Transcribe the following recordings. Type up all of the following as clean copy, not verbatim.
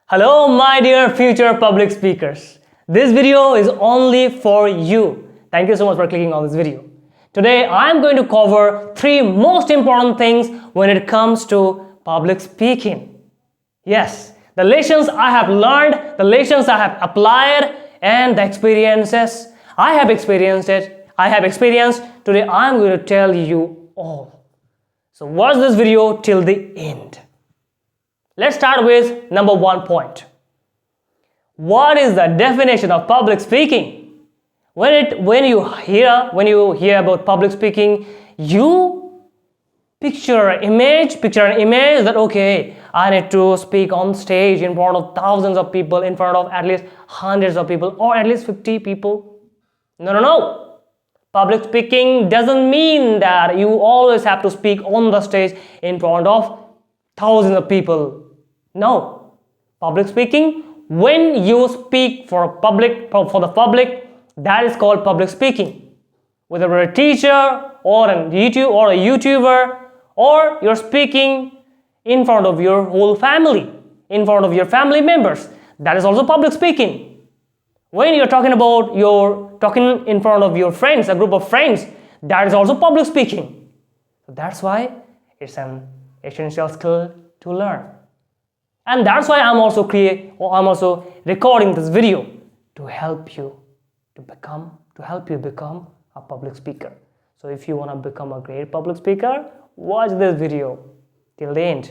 Hello, my dear future public speakers. This video is only for you. Thank you so much for clicking on this video. Today, I am going to cover 3 most important things when it comes to public speaking. Yes, the lessons I have learned, the lessons I have applied, and the experiences I have experienced. Today, I am going to tell you all. So watch this video till the end. Let's start with number 1 point. What is the definition of public speaking? When you hear about public speaking, you picture an image that okay, I need to speak on stage in front of thousands of people, in front of at least hundreds of people, or at least 50 people. No. Public speaking doesn't mean that you always have to speak on the stage in front of thousands of people. No. Public speaking, when you speak for the public, that is called public speaking. Whether you're a teacher or a YouTuber, or you're speaking in front of your whole family, in front of your family members, that is also public speaking. When you're talking in front of your friends, a group of friends, that is also public speaking. So that's why it's an essential skill to learn. And that's why I'm also recording this video to help you become a public speaker. So if you want to become a great public speaker, watch this video till the end.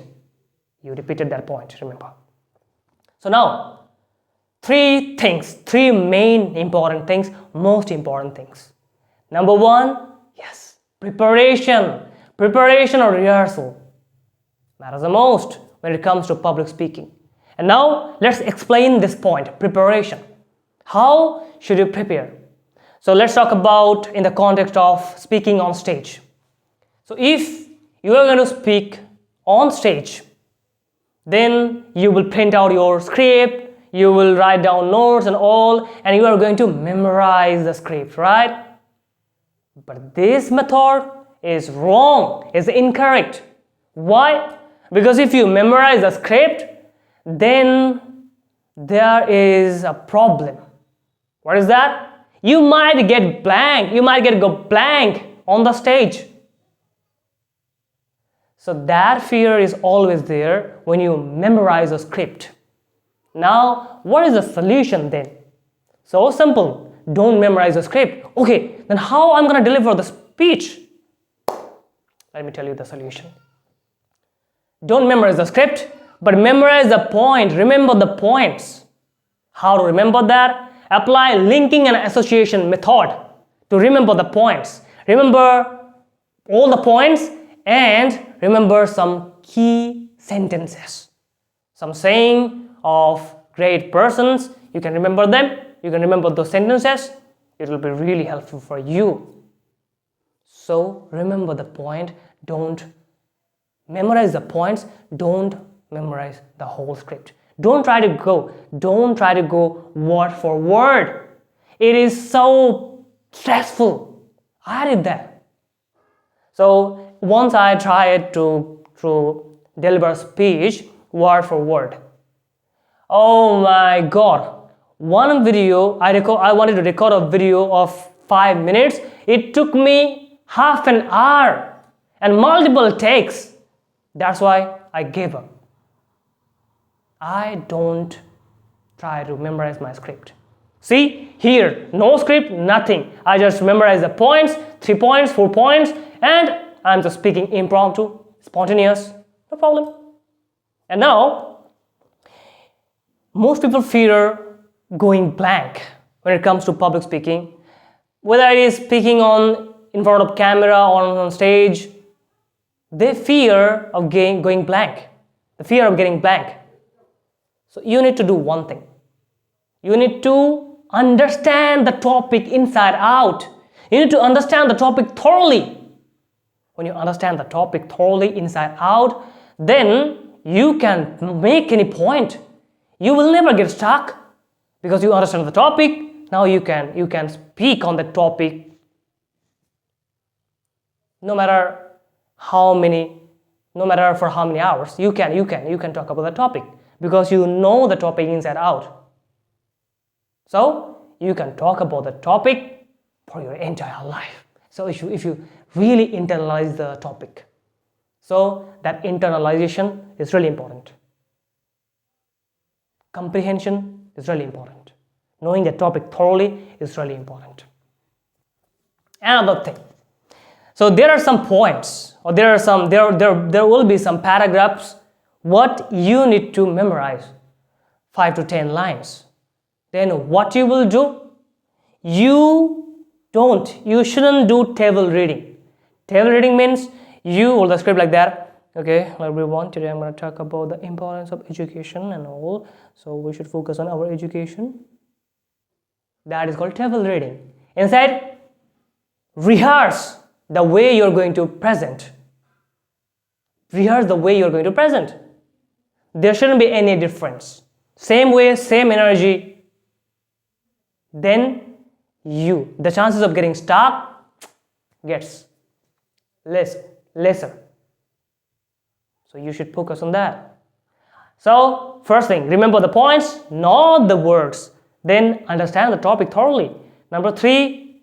You repeated that point, remember. So now, 3 main important things, most important things. Number 1, yes, preparation or rehearsal matters the most when it comes to public speaking. And now let's explain this point, preparation. How should you prepare? So let's talk about in the context of speaking on stage. So if you are going to speak on stage, then you will print out your script, you will write down notes and all, and you are going to memorize the script, right? But this method is wrong, is incorrect. Why? Because if you memorize the script, then there is a problem. What is that? You might get blank. You might go blank on the stage. So that fear is always there when you memorize a script. Now, what is the solution then? So simple. Don't memorize the script. Okay, then how I'm going to deliver the speech? Let me tell you the solution. Don't memorize the script, but memorize the point. Remember the points. How to remember that? Apply linking and association method to remember the points. Remember all the points and remember some key sentences. Some saying of great persons. You can remember them. You can remember those sentences. It will be really helpful for you. So remember the point. Don't memorize the points. Don't memorize the whole script. Don't try to go word for word. It is so stressful. I did that. So once I tried to deliver a speech word for word. Oh my God! One video I wanted to record a video of 5 minutes. It took me half an hour and multiple takes. That's why I gave up. I don't try to memorize my script. See, here, no script, nothing. I just memorize the points, 3 points, 4 points, and I'm just speaking impromptu, spontaneous, no problem. And now, most people fear going blank when it comes to public speaking. Whether it is speaking in front of camera or on stage, they fear of going blank. The fear of getting blank. So you need to do one thing. You need to understand the topic inside out. You need to understand the topic thoroughly. When you understand the topic thoroughly inside out, then you can make any point. You will never get stuck because you understand the topic. Now you can speak on the topic no matter for how many hours. You can talk about the topic. because you know the topic inside out. So you can talk about the topic for your entire life. So if you really internalize the topic, so that internalization is really important. Comprehension is really important. Knowing the topic thoroughly is really important. Another thing. So there are some points, or there will be some paragraphs what you need to memorize, 5 to 10 lines. Then what you will do? You shouldn't do table reading. Table reading means you hold the script like that. Okay, everyone, today I'm going to talk about the importance of education and all. So we should focus on our education. That is called table reading. Inside, rehearse the way you're going to present. Rehearse the way you're going to present. There shouldn't be any difference. Same way, same energy. Then the chances of getting stuck gets lesser. So you should focus on that. So first thing, remember the points, not the words. Then understand the topic thoroughly. Number 3,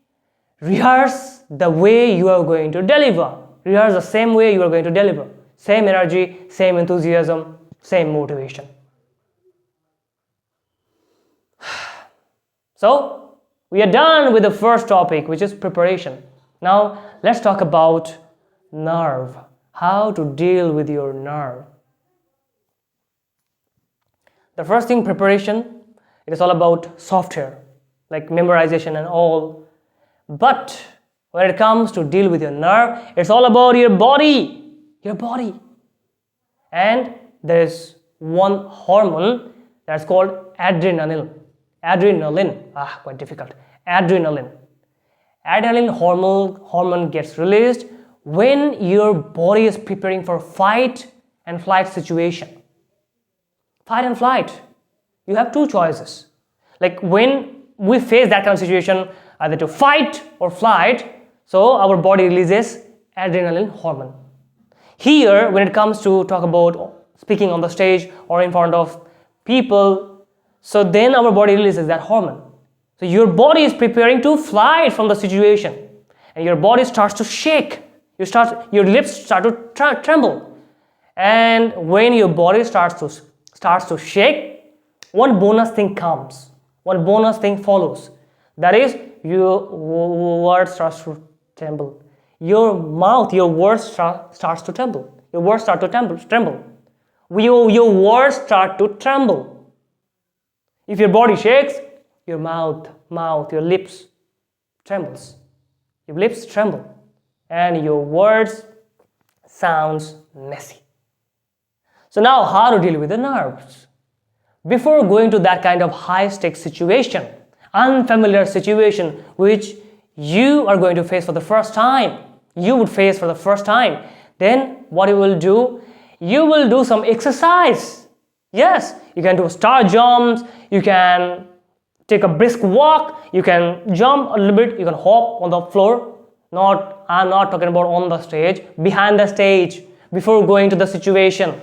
rehearse the way you are going to deliver. Rehearse the same way you are going to deliver. Same energy, same enthusiasm, same motivation. So we are done with the first topic, which is preparation. Now let's talk about nerve. How to deal with your nerve. The first thing, preparation, it is all about software, like memorization and all. But when it comes to deal with your nerve, it's all about your body. Your body. And there is one hormone that's called adrenaline. Quite difficult. Adrenaline hormone gets released when your body is preparing for fight and flight situation. Fight and flight. You have two choices. Like when we face that kind of situation, either to fight or flight, so our body releases adrenaline hormone. Here, when it comes to talk about speaking on the stage or in front of people, so then our body releases that hormone. So your body is preparing to fly from the situation, and your body starts to shake. Your lips start to tremble, and when your body starts to shake, one bonus thing comes. One bonus thing follows. That is, your words starts to tremble. Your mouth, your words starts to tremble. Your words start to tremble. Your words start to tremble. If your body shakes, your mouth, your lips trembles. Your lips tremble. And your words sounds messy. So now, how to deal with the nerves? Before going to that kind of high-stakes situation, unfamiliar situation which you are going to face for the first time, then what you will do? You will do some exercise. Yes, you can do star jumps, you can take a brisk walk, you can jump a little bit, you can hop on the floor. I'm not talking about on the stage, behind the stage, before going to the situation.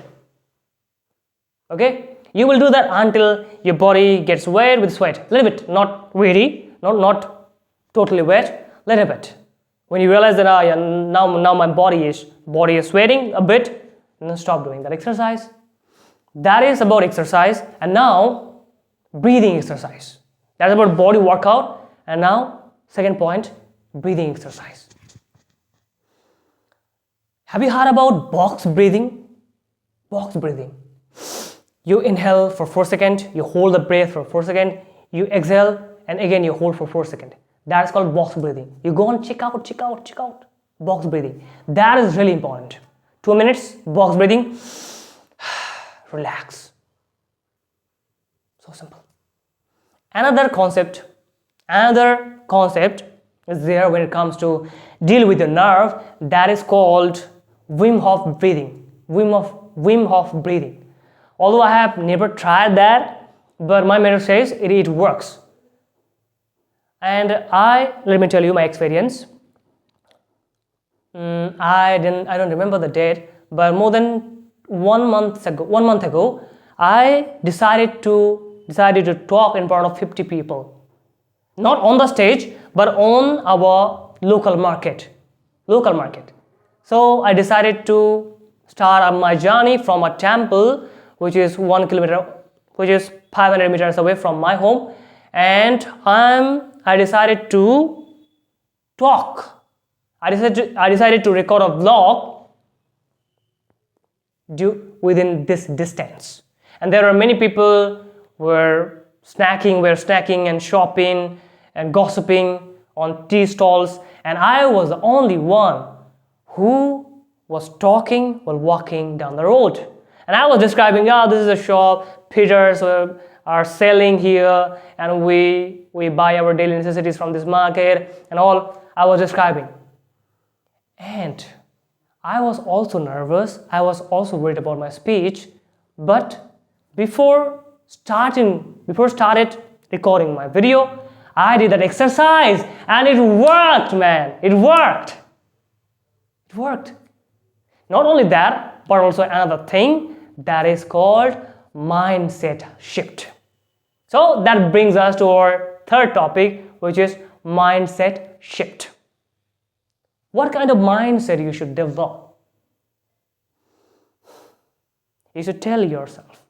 Okay? You will do that until your body gets wet with sweat. A little bit, not really, not totally wet, little bit. When you realize that now my body is sweating a bit, then stop doing that exercise. That is about exercise. And now, breathing exercise. That's about body workout. And now, second point, breathing exercise. Have you heard about box breathing? Box breathing. You inhale for 4 seconds, you hold the breath for 4 seconds, you exhale, and again you hold for 4 seconds. That is called box breathing. You go and check out. Box breathing. That is really important. 2 minutes, box breathing. Relax. So simple. Another concept is there when it comes to deal with the nerve, that is called Wim Hof breathing. Wim Hof breathing. Although I have never tried that, but my mentor says it works. And let me tell you my experience. I don't remember the date, but more than 1 month ago, I decided to talk in front of 50 people. Not on the stage, but on our local market. So I decided to start my journey from a temple which is 1 kilometer, which is 500 meters away from my home, and I decided to talk. I decided to record a vlog within this distance. And there are many people were snacking and shopping and gossiping on tea stalls, and I was the only one who was talking while walking down the road. And I was describing, yeah, this is a shop, Peters are selling here, and we buy our daily necessities from this market and all. I was describing. And I was also nervous. I was also worried about my speech. But before started recording my video, I did that exercise, and it worked, man. It worked. Not only that, but also another thing that is called mindset shift. So that brings us to our third topic, which is mindset shift. What kind of mindset you should develop? You should tell yourself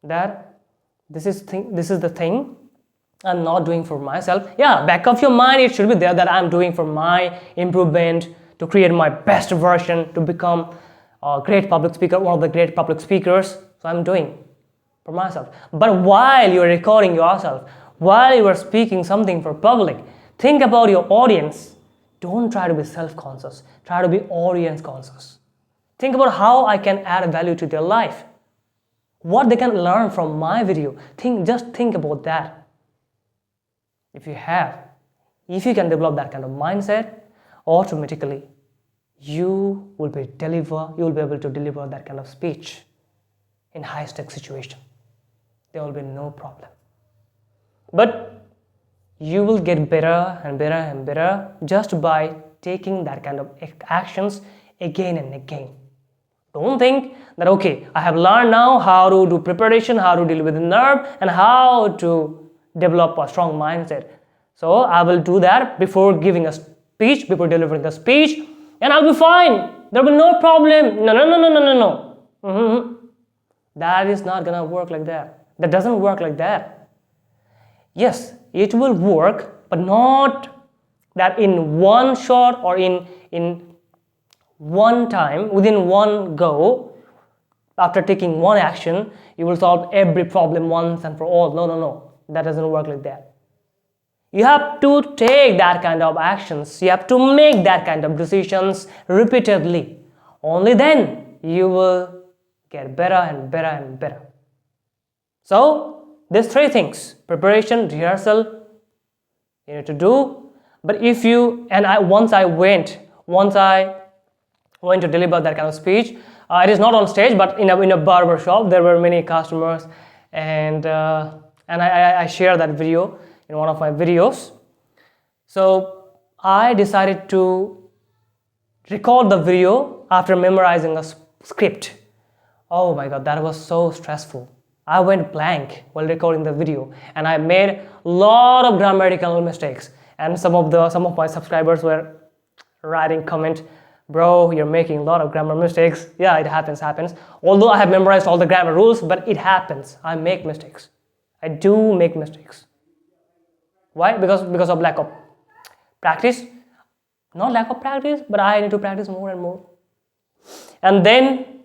that this is the thing I'm not doing for myself. Yeah, back of your mind it should be there that I'm doing for my improvement, to create my best version, to become a great public speaker, one of the great public speakers. So I'm doing for myself. But while you're recording yourself, while you are speaking something for public, think about your audience. Don't try to be self-conscious. Try to be audience-conscious. Think about how I can add value to their life. What they can learn from my video. Just think about that. If you can develop that kind of mindset, automatically you will be able to deliver that kind of speech in high-stake situation. There will be no problem. But you will get better and better and better just by taking that kind of actions again and again. Don't think that, okay, I have learned now how to do preparation, how to deal with the nerve, and how to develop a strong mindset. So I will do that before giving a speech, before delivering a speech, and I'll be fine. There will be no problem. No. That is not gonna work like that. That doesn't work like that. Yes, it will work, but not that in one shot or in one time, within one go, after taking one action, you will solve every problem once and for all. No. That doesn't work like that. You have to take that kind of actions. You have to make that kind of decisions repeatedly. Only then you will get better and better and better. So, there's three things: preparation, rehearsal, you need to do. But if you, once I went to deliver that kind of speech, it is not on stage, but in a barber shop. There were many customers, and I shared that video in one of my videos. So I decided to record the video after memorizing a script. Oh my god, that was so stressful. I went blank while recording the video, and I made a lot of grammatical mistakes. And some of my subscribers were writing comment, bro, you're making a lot of grammar mistakes. Yeah, it happens. Although I have memorized all the grammar rules, but it happens. I make mistakes. I do make mistakes. Why? Because of lack of practice. Not lack of practice, but I need to practice more and more. And then,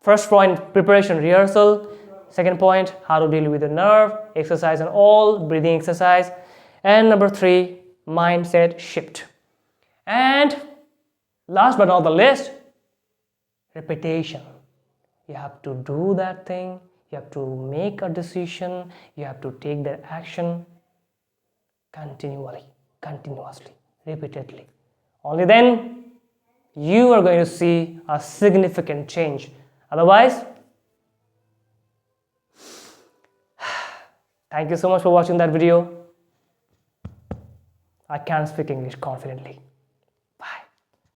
first point, preparation, rehearsal. Second point, how to deal with the nerve, exercise and all, breathing exercise. And number 3, mindset shift. And last but not the least, repetition. You have to do that thing, you have to make a decision, you have to take that action continuously, repeatedly. Only then you are going to see a significant change. Otherwise, thank you so much for watching that video. I can't speak English confidently.